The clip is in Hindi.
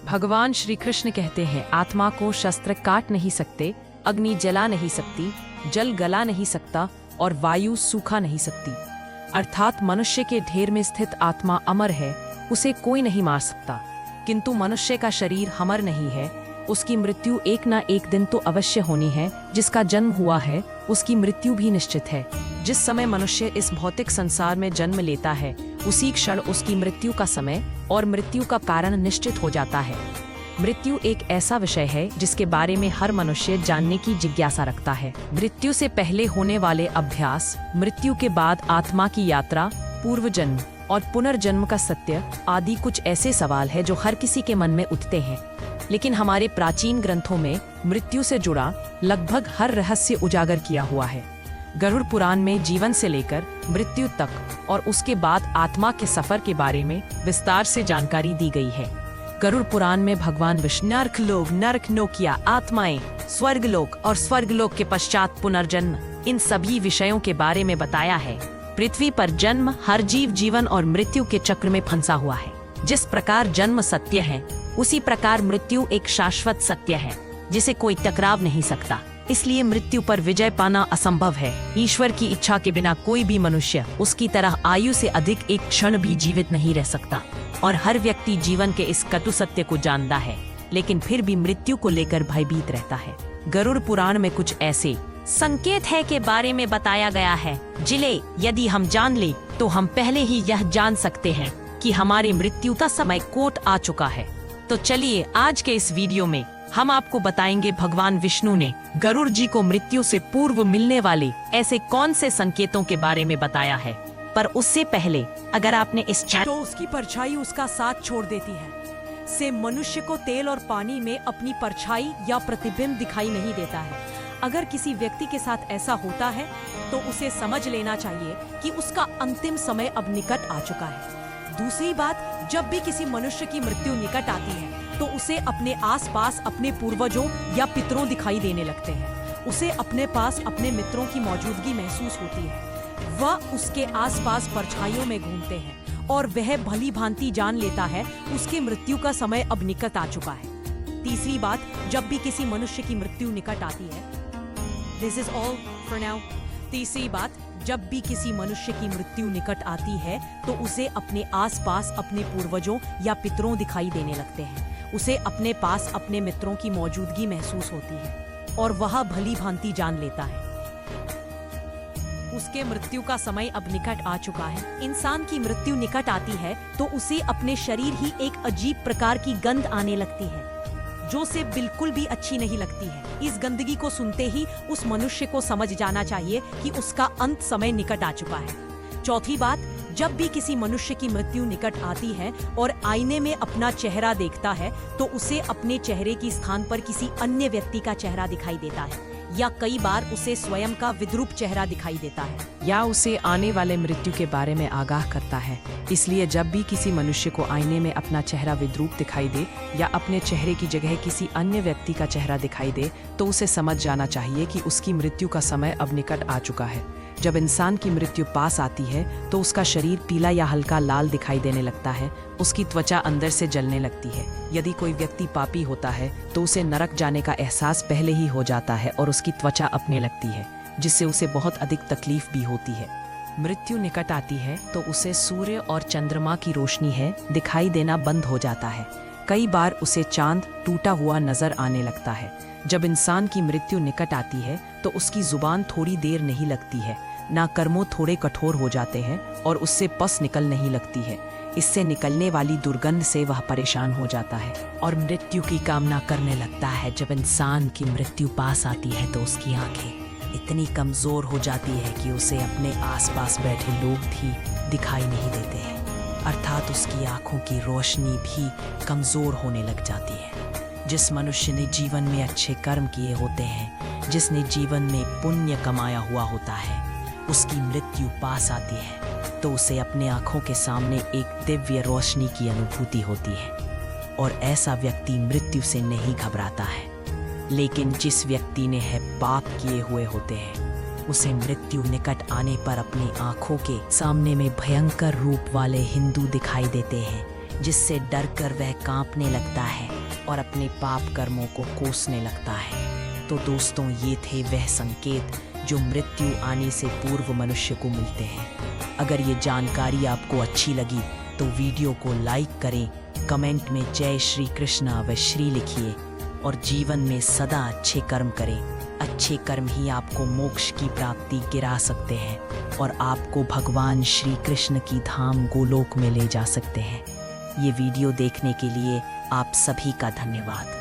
भगवान श्री कृष्ण कहते हैं, आत्मा को शस्त्र काट नहीं सकते, अग्नि जला नहीं सकती, जल गला नहीं सकता और वायु सूखा नहीं सकती। अर्थात मनुष्य के ढेर में स्थित आत्मा अमर है, उसे कोई नहीं मार सकता। किंतु मनुष्य का शरीर अमर नहीं है, उसकी मृत्यु एक ना एक दिन तो अवश्य होनी है। जिसका जन्म हुआ है उसकी मृत्यु भी निश्चित है। जिस समय मनुष्य इस भौतिक संसार में जन्म लेता है उसी क्षण उसकी मृत्यु का समय और मृत्यु का कारण निश्चित हो जाता है। मृत्यु एक ऐसा विषय है जिसके बारे में हर मनुष्य जानने की जिज्ञासा रखता है। मृत्यु से पहले होने वाले अभ्यास, मृत्यु के बाद आत्मा की यात्रा, पूर्व जन्म और पुनर्जन्म का सत्य आदि कुछ ऐसे सवाल है जो हर किसी के मन में उठते हैं। लेकिन हमारे प्राचीन ग्रंथों में मृत्यु से जुड़ा लगभग हर रहस्य उजागर किया हुआ है। गरुड़ पुराण में जीवन से लेकर मृत्यु तक और उसके बाद आत्मा के सफर के बारे में विस्तार से जानकारी दी गई है। गरुड़ पुराण में भगवान विष्णु नरकलोक, नरकनोकिया, आत्माएं, स्वर्गलोक और स्वर्गलोक के पश्चात पुनर्जन्म, इन सभी विषयों के बारे में बताया है। पृथ्वी पर जन्म हर जीव जीवन और मृत्यु के चक्र में फंसा हुआ है। जिस प्रकार जन्म सत्य है उसी प्रकार मृत्यु एक शाश्वत सत्य है जिसे कोई टकराव नहीं सकता। इसलिए मृत्यु पर विजय पाना असंभव है। ईश्वर की इच्छा के बिना कोई भी मनुष्य उसकी तरह आयु से अधिक एक क्षण भी जीवित नहीं रह सकता। और हर व्यक्ति जीवन के इस कटु सत्य को जानता है, लेकिन फिर भी मृत्यु को लेकर भयभीत रहता है। गरुड़ पुराण में कुछ ऐसे संकेत है के बारे में बताया गया है जिले यदि हम जान ले तो हम पहले ही यह जान सकते हैं कि हमारी मृत्यु का समय कोट आ चुका है। तो चलिए आज के इस वीडियो में हम आपको बताएंगे भगवान विष्णु ने गरुड़ जी को मृत्यु से पूर्व मिलने वाले ऐसे कौन से संकेतों के बारे में बताया है। पर उससे पहले अगर आपने इस तो उसकी परछाई उसका साथ छोड़ देती है से मनुष्य को तेल और पानी में अपनी परछाई या प्रतिबिंब दिखाई नहीं देता है। अगर किसी व्यक्ति के साथ ऐसा होता है तो उसे समझ लेना चाहिए कि उसका अंतिम समय अब निकट आ चुका है। दूसरी बात, जब भी किसी मनुष्य की मृत्यु निकट आती है तो उसे अपने आसपास अपने पूर्वजों या पितरों दिखाई देने लगते हैं। उसे अपने पास अपने मित्रों की मौजूदगी महसूस होती है। वह उसके आसपास परछाइयों में घूमते हैं और वह भली भांति जान लेता है उसकी मृत्यु का समय अब निकट आ चुका है। तीसरी बात, जब भी किसी मनुष्य की मृत्यु निकट आती है, this is all for now. तीसरी बात, जब भी किसी मनुष्य की मृत्यु निकट आती है तो उसे अपने आसपास अपने पूर्वजों या पितरों दिखाई देने लगते हैं। उसे अपने पास अपने मित्रों की मौजूदगी महसूस होती है और वह भली भांति जान लेता है उसके मृत्यु का समय अब निकट आ चुका है। इंसान की मृत्यु निकट आती है तो उसे अपने शरीर ही एक अजीब प्रकार की गंध आने लगती है जो उसे बिल्कुल भी अच्छी नहीं लगती है। इस गंदगी को सुनते ही उस मनुष्य को समझ जाना चाहिए कि उसका अंत समय निकट आ चुका है। चौथी बात, जब भी किसी मनुष्य की मृत्यु निकट आती है और आईने में अपना चेहरा देखता है तो उसे अपने चेहरे की स्थान पर किसी अन्य व्यक्ति का चेहरा दिखाई देता है या कई बार उसे स्वयं का विद्रूप चेहरा दिखाई देता है या उसे आने वाले मृत्यु के बारे में आगाह करता है। इसलिए जब भी किसी मनुष्य को आईने में अपना चेहरा विद्रूप दिखाई दे या अपने चेहरे की जगह किसी अन्य व्यक्ति का चेहरा दिखाई दे तो उसे समझ जाना चाहिए कि उसकी मृत्यु का समय अब निकट आ चुका है। जब इंसान की मृत्यु पास आती है तो उसका शरीर पीला या हल्का लाल दिखाई देने लगता है, उसकी त्वचा अंदर से जलने लगती है। यदि कोई व्यक्ति पापी होता है तो उसे नरक जाने का एहसास पहले ही हो जाता है और उसकी त्वचा अपने लगती है, जिससे उसे बहुत अधिक तकलीफ भी होती है। मृत्यु निकट आती है तो उसे सूर्य और चंद्रमा की रोशनी है दिखाई देना बंद हो जाता है। कई बार उसे चांद टूटा हुआ नजर आने लगता है। जब इंसान की मृत्यु निकट आती है तो उसकी जुबान थोड़ी देर नहीं लगती है, ना कर्मों थोड़े कठोर हो जाते हैं और उससे पस निकल नहीं लगती है। इससे निकलने वाली दुर्गंध से वह परेशान हो जाता है और मृत्यु की कामना करने लगता है। जब इंसान की मृत्यु पास आती है तो उसकी आंखें इतनी कमजोर हो जाती है कि उसे अपने आसपास बैठे लोग भी दिखाई नहीं देते हैं, अर्थात उसकी आंखों की रोशनी भी कमजोर होने लग जाती है। जिस मनुष्य ने जीवन में अच्छे कर्म किए होते हैं, जिसने जीवन में पुण्य कमाया हुआ होता है, उसकी मृत्यु पास आती है तो उसे अपने आंखों के सामने एक दिव्य रोशनी की अनुभूति होती है और ऐसा व्यक्ति मृत्यु से नहीं घबराता है। लेकिन जिस व्यक्ति ने है पाप किए हुए होते हैं उसे मृत्यु निकट आने पर अपनी आंखों के सामने में भयंकर रूप वाले हिंदू दिखाई देते हैं जिससे डर कर वह कांपने लगता है और अपने पाप कर्मों को कोसने लगता है। तो दोस्तों, ये थे वह संकेत जो मृत्यु आने से पूर्व मनुष्य को मिलते हैं। अगर ये जानकारी आपको अच्छी लगी तो वीडियो को लाइक करें, कमेंट में जय श्री कृष्ण अवश्य लिखिए और जीवन में सदा अच्छे कर्म करें। अच्छे कर्म ही आपको मोक्ष की प्राप्ति गिरा सकते हैं और आपको भगवान श्री कृष्ण की धाम गोलोक में ले जा सकते हैं। ये वीडियो देखने के लिए आप सभी का धन्यवाद।